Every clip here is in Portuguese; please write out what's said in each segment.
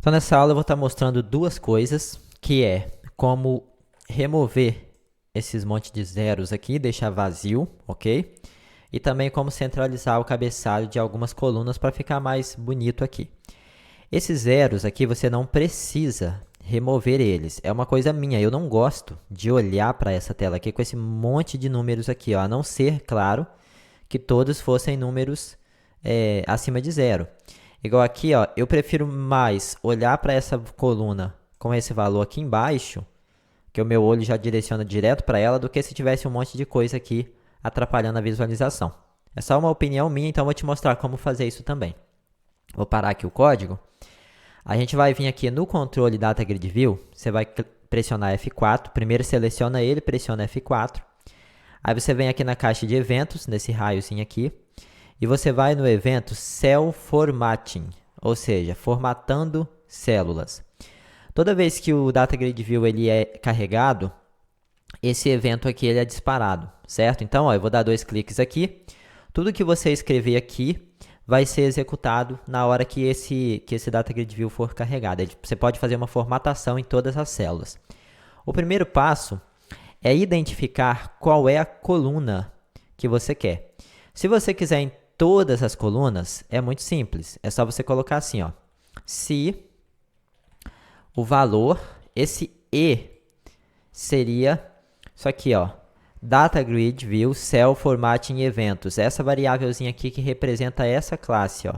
Então, nessa aula eu vou estar mostrando duas coisas, que é como remover esses montes de zeros aqui, deixar vazio, ok? E também como centralizar o cabeçalho de algumas colunas para ficar mais bonito aqui. Esses zeros aqui você não precisa remover eles, é uma coisa minha, eu não gosto de olhar para essa tela aqui com esse monte de números aqui, ó, a não ser, claro, que todos fossem números acima de zero. Igual aqui, ó, eu prefiro mais olhar para essa coluna com esse valor aqui embaixo, que o meu olho já direciona direto para ela, do que se tivesse um monte de coisa aqui atrapalhando a visualização. É só uma opinião minha, então eu vou te mostrar como fazer isso também. Vou parar aqui o código. A gente vai vir aqui no controle Data Grid View, você vai pressionar F4, primeiro seleciona ele, pressiona F4. Aí você vem aqui na caixa de eventos, nesse raiozinho aqui, e você vai no evento Cell Formatting, ou seja, formatando células. Toda vez que o Data Grid View ele é carregado, esse evento aqui ele é disparado, certo? Então, ó, eu vou dar 2 cliques aqui. Tudo que você escrever aqui vai ser executado na hora que esse Data Grid View for carregado. Você pode fazer uma formatação em todas as células. O primeiro passo é identificar qual é a coluna que você quer. Se você quiser em todas as colunas, é muito simples. É só você colocar assim, ó. Se o valor, esse E seria isso aqui, ó. Data Grid View Cell Formatting Eventos. Essa variávelzinha aqui que representa essa classe, ó.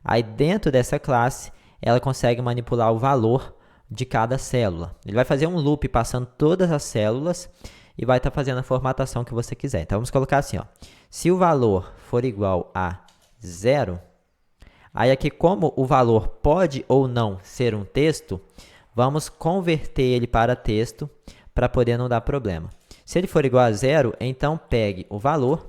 Aí dentro dessa classe, ela consegue manipular o valor de cada célula. Ele vai fazer um loop passando todas as células e vai estar fazendo a formatação que você quiser. Então, vamos colocar assim, ó. Se o valor for igual a 0, aí aqui como o valor pode ou não ser um texto, vamos converter ele para texto para poder não dar problema. Se ele for igual a 0, então pegue o valor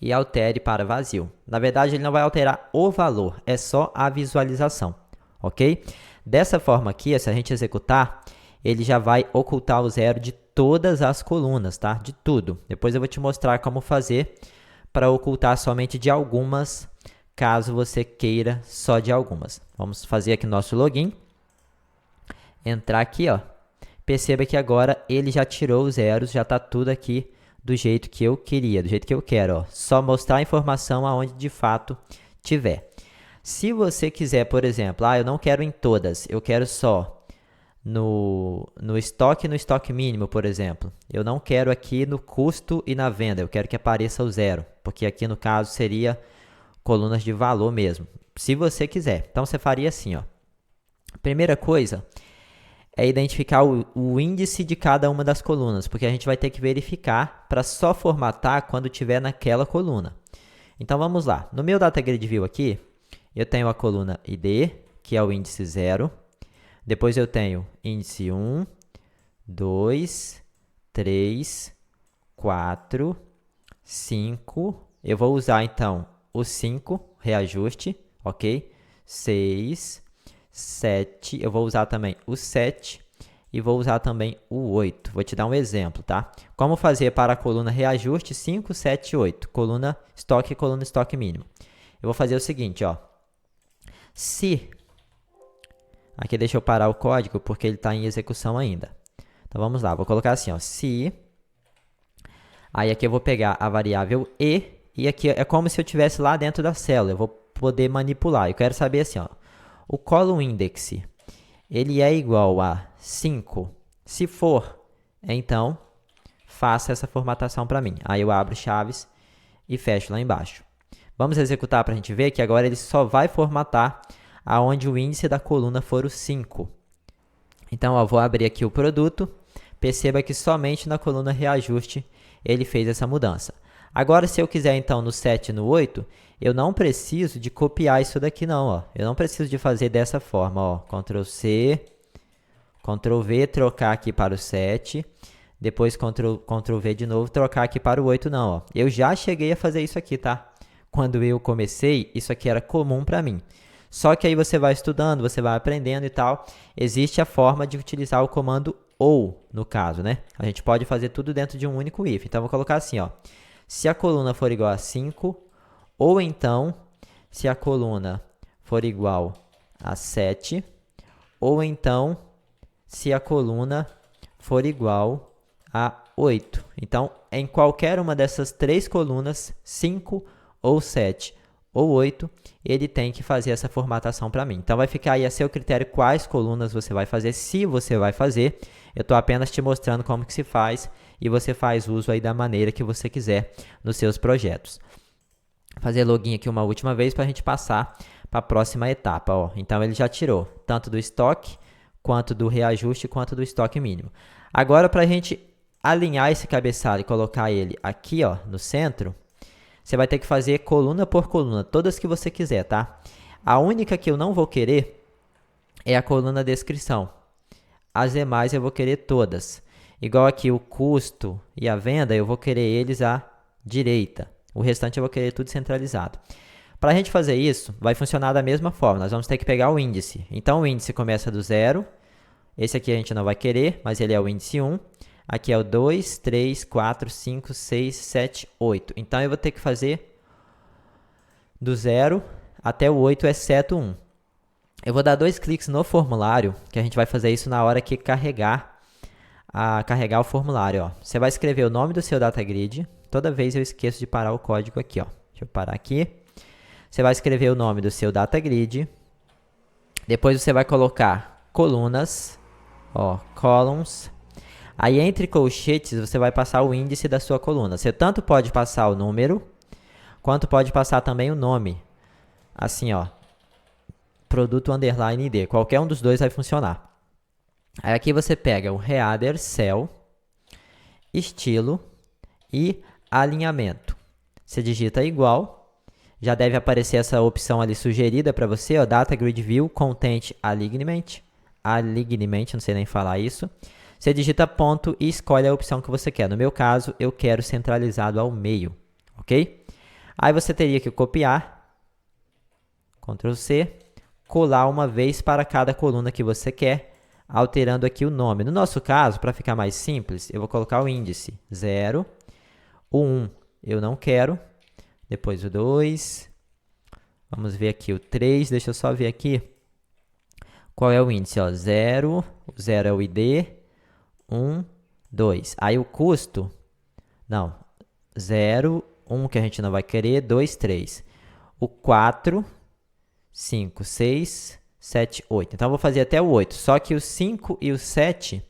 e altere para vazio. Na verdade, ele não vai alterar o valor, é só a visualização, ok? Dessa forma aqui, se a gente executar, ele já vai ocultar o zero de todas as colunas, tá? De tudo. Depois eu vou te mostrar como fazer para ocultar somente de algumas, caso você queira só de algumas. Vamos fazer aqui nosso login. Entrar aqui, ó. Perceba que agora ele já tirou os zeros, já está tudo aqui do jeito que eu queria, do jeito que eu quero, ó. Só mostrar a informação aonde de fato tiver. Se você quiser, por exemplo, eu não quero em todas, eu quero só no estoque e no estoque mínimo, por exemplo. Eu não quero aqui no custo e na venda, eu quero que apareça o zero, porque aqui no caso seria colunas de valor mesmo, se você quiser. Então você faria assim, ó. Primeira coisa é identificar o índice de cada uma das colunas, porque a gente vai ter que verificar para só formatar quando tiver naquela coluna. Então vamos lá. No meu Data Grid View aqui, eu tenho a coluna ID, que é o índice 0. Depois eu tenho índice 1, 2, 3, 4, 5. Eu vou usar então o 5, reajuste, ok? 6, 7. Eu vou usar também o 7 e vou usar também o 8. Vou te dar um exemplo, tá? Como fazer para a coluna reajuste 5, 7, 8. Coluna estoque mínimo. Eu vou fazer o seguinte, ó. Se... Aqui deixa eu parar o código porque ele está em execução ainda. Então vamos lá, vou colocar assim, ó, se. Aí aqui eu vou pegar a variável e aqui é como se eu estivesse lá dentro da célula. Eu vou poder manipular. Eu quero saber assim, ó, o column index, ele é igual a 5? Se for, então faça essa formatação para mim. Aí eu abro chaves e fecho lá embaixo. Vamos executar para a gente ver que agora ele só vai formatar aonde o índice da coluna for o 5. Então, ó, vou abrir aqui o produto. Perceba que somente na coluna reajuste ele fez essa mudança. Agora, se eu quiser, então, no 7 e no 8, eu não preciso de copiar isso daqui, não. Ó. Eu não preciso de fazer dessa forma. Ó. Ctrl+C, Ctrl+V, trocar aqui para o 7. Depois, Ctrl+V de novo, trocar aqui para o 8, não. Ó. Eu já cheguei a fazer isso aqui, tá? Quando eu comecei, isso aqui era comum para mim. Só que aí você vai estudando, você vai aprendendo e tal. Existe a forma de utilizar o comando OU, no caso, né? A gente pode fazer tudo dentro de um único if. Então, eu vou colocar assim, ó. Se a coluna for igual a 5, ou então, se a coluna for igual a 7, ou então se a coluna for igual a 8. Então, em qualquer uma dessas 3 colunas, 5 ou 7 ou 8, ele tem que fazer essa formatação para mim. Então, vai ficar aí a seu critério quais colunas você vai fazer, se você vai fazer. Eu estou apenas te mostrando como que se faz e você faz uso aí da maneira que você quiser nos seus projetos. Vou fazer login aqui uma última vez para a gente passar para a próxima etapa. Ó. Então, ele já tirou tanto do estoque, quanto do reajuste, quanto do estoque mínimo. Agora, para a gente alinhar esse cabeçalho e colocar ele aqui ó, no centro, você vai ter que fazer coluna por coluna, todas que você quiser, tá? A única que eu não vou querer é a coluna descrição. As demais eu vou querer todas. Igual aqui o custo e a venda, eu vou querer eles à direita. O restante eu vou querer tudo centralizado. Para a gente fazer isso, vai funcionar da mesma forma. Nós vamos ter que pegar o índice. Então, o índice começa do 0. Esse aqui a gente não vai querer, mas ele é o índice 1. Aqui é o 2, 3, 4, 5, 6, 7, 8. Então, eu vou ter que fazer do 0 até o 8, exceto 1. Eu vou dar 2 cliques no formulário, que a gente vai fazer isso na hora que carregar o formulário. Ó. Você vai escrever o nome do seu data grid. Toda vez eu esqueço de parar o código aqui. Ó. Deixa eu parar aqui. Você vai escrever o nome do seu data grid. Depois você vai colocar colunas, ó, columns. Aí, entre colchetes, você vai passar o índice da sua coluna. Você tanto pode passar o número, quanto pode passar também o nome. Assim, ó, produto underline ID. Qualquer um dos dois vai funcionar. Aí, aqui você pega o header, cell, estilo e alinhamento. Você digita igual. Já deve aparecer essa opção ali sugerida para você, ó, Data Grid View, Content Alignment. Alignment, não sei nem falar isso. Você digita ponto e escolhe a opção que você quer. No meu caso, eu quero centralizado ao meio, ok? Aí você teria que copiar, Ctrl C, colar uma vez para cada coluna que você quer, alterando aqui o nome. No nosso caso, para ficar mais simples, eu vou colocar o índice 0, o 1 eu não quero, depois o 2, vamos ver aqui o 3, deixa eu só ver aqui qual é o índice, ó, 0, o 0 é o ID, 1, 2. Aí o custo, não, 0, 1 que a gente não vai querer, 2, 3. O 4, 5, 6, 7, 8. Então, eu vou fazer até o 8. Só que o 5 e o 7,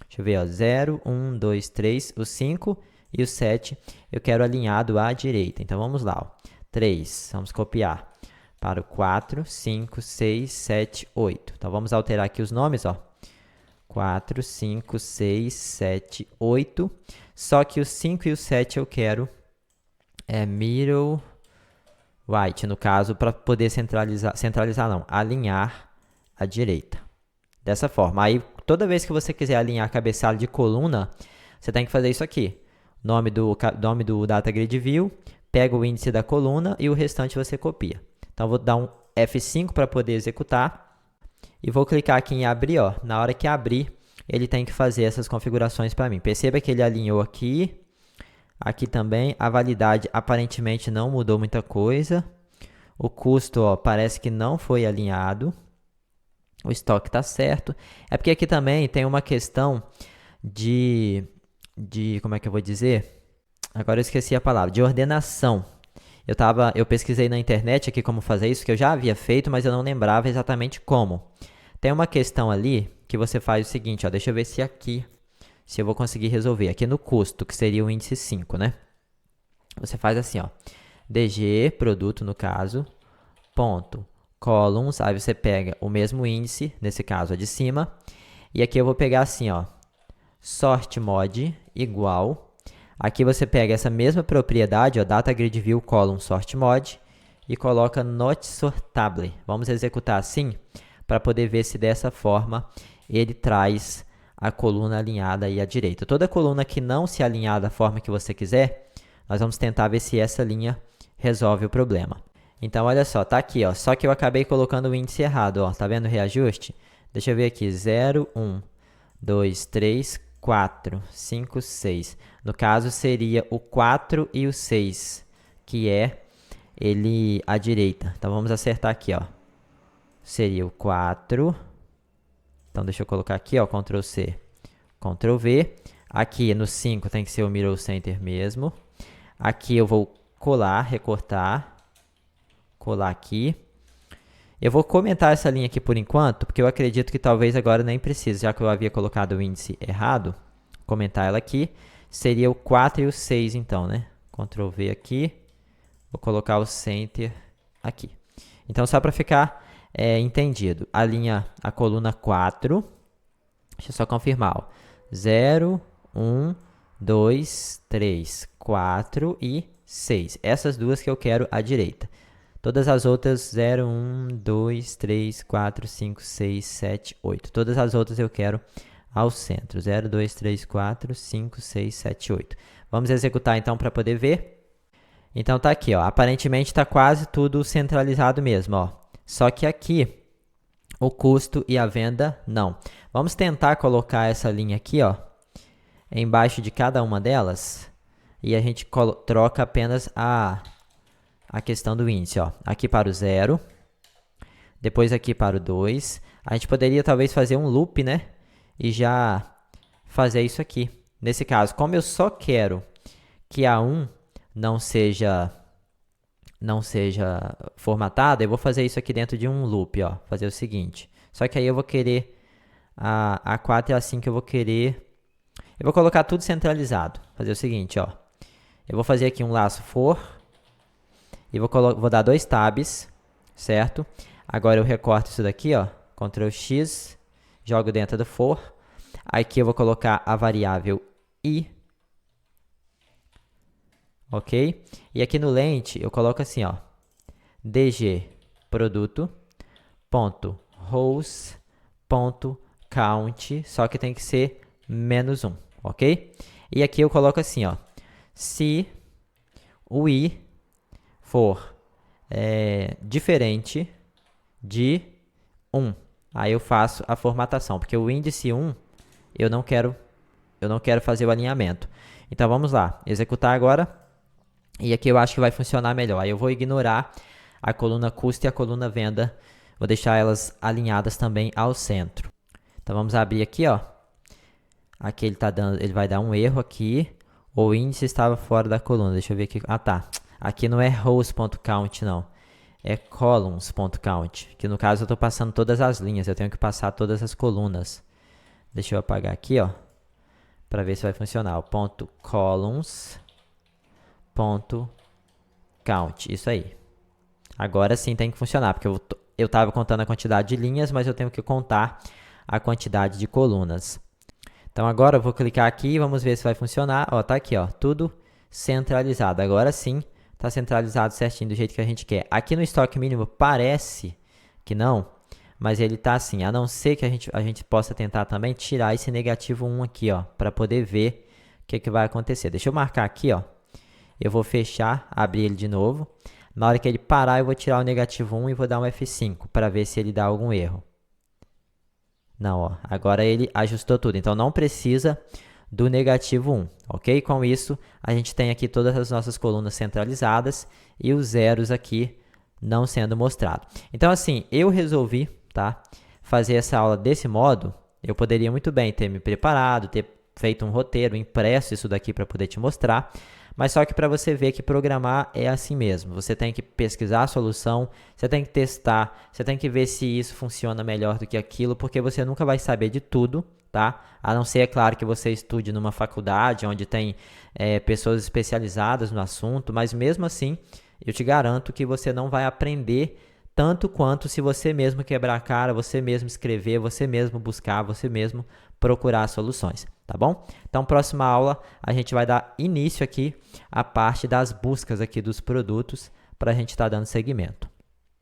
deixa eu ver, ó, 0, 1, 2, 3, o 5 e o 7 eu quero alinhado à direita. Então, vamos lá, ó. 3, vamos copiar para o 4, 5, 6, 7, 8. Então, vamos alterar aqui os nomes, ó. 4, 5, 6, 7, 8. Só que o 5 e o 7 eu quero middle right, no caso, para poder centralizar não, alinhar à direita. Dessa forma. Aí, toda vez que você quiser alinhar cabeçalho de coluna, você tem que fazer isso aqui. Nome do Data Grid View, pega o índice da coluna e o restante você copia. Então, eu vou dar um F5 para poder executar. E vou clicar aqui em abrir, ó. Na hora que abrir, ele tem que fazer essas configurações para mim. Perceba que ele alinhou aqui, aqui também. A validade aparentemente não mudou muita coisa. O custo, ó, parece que não foi alinhado. O estoque está certo. É porque aqui também tem uma questão de como é que eu vou dizer? Agora eu esqueci a palavra. De ordenação. Eu pesquisei na internet aqui como fazer isso, que eu já havia feito, mas eu não lembrava exatamente como. Tem uma questão ali que você faz o seguinte, ó, deixa eu ver se aqui, se eu vou conseguir resolver. Aqui no custo, que seria o índice 5, né? Você faz assim, ó, DG, produto no caso, ponto, columns, aí você pega o mesmo índice, nesse caso a de cima, e aqui eu vou pegar assim, ó, sort mod igual. Aqui você pega essa mesma propriedade, ó, Data Grid View column sort mod, e coloca not sortable. Vamos executar assim, para poder ver se dessa forma ele traz a coluna alinhada aí à direita. Toda coluna que não se alinhar da forma que você quiser, nós vamos tentar ver se essa linha resolve o problema. Então, olha só, tá aqui, ó, só que eu acabei colocando o índice errado, ó, tá vendo o reajuste? Deixa eu ver aqui, 0, 1, 2, 3, 4, 5, 6. No caso, seria o 4 e o 6, que é ele à direita. Então, vamos acertar aqui, ó. seria o 4. Então, deixa eu colocar aqui, ó, Ctrl C, Ctrl V. Aqui no 5 tem que ser o Mirror Center mesmo. Aqui eu vou colar, recortar, colar aqui. Eu vou comentar essa linha aqui por enquanto, porque eu acredito que talvez agora nem precise, já que eu havia colocado o índice errado. Comentar ela aqui. Seria o 4 e o 6 então, né? Ctrl V aqui. Vou colocar o Center aqui. Então, só para ficar entendido, a coluna 4, deixa eu só confirmar, ó, 0, 1, 2, 3, 4 e 6. Essas duas que eu quero à direita. Todas as outras, 0, 1, 2, 3, 4, 5, 6, 7, 8. Todas as outras eu quero ao centro. 0, 2, 3, 4, 5, 6, 7, 8. Vamos executar então para poder ver. Então tá aqui, ó. Aparentemente está quase tudo centralizado mesmo, ó. Só que aqui o custo e a venda não. Vamos tentar colocar essa linha aqui, ó, embaixo de cada uma delas e a gente troca apenas a questão do índice, ó. Aqui para o 0, depois aqui para o 2. A gente poderia talvez fazer um loop, né? E já fazer isso aqui. Nesse caso, como eu só quero que a 1 não seja formatada, eu vou fazer isso aqui dentro de um loop, ó. Fazer o seguinte. Só que aí eu vou querer a 4 e a 5 eu vou querer... Eu vou colocar tudo centralizado. Fazer o seguinte, ó. Eu vou fazer aqui um laço for e vou dar 2 tabs, certo? Agora eu recorto isso daqui, ó. Ctrl X, jogo dentro do for. Aqui eu vou colocar a variável i. Ok? E aqui no lente eu coloco assim, ó, dg produto ponto rows ponto count, só que tem que ser -1, ok? E aqui eu coloco assim, ó, se o i for diferente de 1, aí eu faço a formatação, porque o índice 1 eu não quero fazer o alinhamento. Então vamos lá, executar agora. E aqui eu acho que vai funcionar melhor. Aí eu vou ignorar a coluna custo e a coluna venda. Vou deixar elas alinhadas também ao centro. Então vamos abrir aqui, ó. Aqui ele vai dar um erro aqui. O índice estava fora da coluna. Deixa eu ver aqui. Ah, tá. Aqui não é rows.count, não. É columns.count. Que no caso eu estou passando todas as linhas. Eu tenho que passar todas as colunas. Deixa eu apagar aqui, ó. Para ver se vai funcionar. O ponto columns. Count, isso aí. Agora sim tem que funcionar, porque eu estava contando a quantidade de linhas, mas eu tenho que contar a quantidade de colunas. Então agora eu vou clicar aqui e vamos ver se vai funcionar. Ó, tá aqui, ó, tudo centralizado. Agora sim está centralizado certinho do jeito que a gente quer. Aqui no estoque mínimo parece que não, mas ele tá assim, a não ser que a gente possa tentar também tirar esse -1 aqui, ó, para poder ver o que vai acontecer. Deixa eu marcar aqui, ó. Eu vou fechar, abrir ele de novo. Na hora que ele parar, eu vou tirar o -1 e vou dar um F5 para ver se ele dá algum erro. Não, ó, agora ele ajustou tudo. Então, não precisa do -1, ok? Com isso, a gente tem aqui todas as nossas colunas centralizadas e os zeros aqui não sendo mostrados. Então, assim, eu resolvi, tá, fazer essa aula desse modo. Eu poderia muito bem ter me preparado, ter feito um roteiro, impresso isso daqui para poder te mostrar. Mas só que para você ver que programar é assim mesmo. Você tem que pesquisar a solução, você tem que testar, você tem que ver se isso funciona melhor do que aquilo, porque você nunca vai saber de tudo, tá? A não ser, é claro, que você estude numa faculdade onde tem pessoas especializadas no assunto, mas mesmo assim, eu te garanto que você não vai aprender tanto quanto se você mesmo quebrar a cara, você mesmo escrever, você mesmo buscar, você mesmo procurar soluções, tá bom? Então, próxima aula, a gente vai dar início aqui à parte das buscas aqui dos produtos para a gente estar dando seguimento.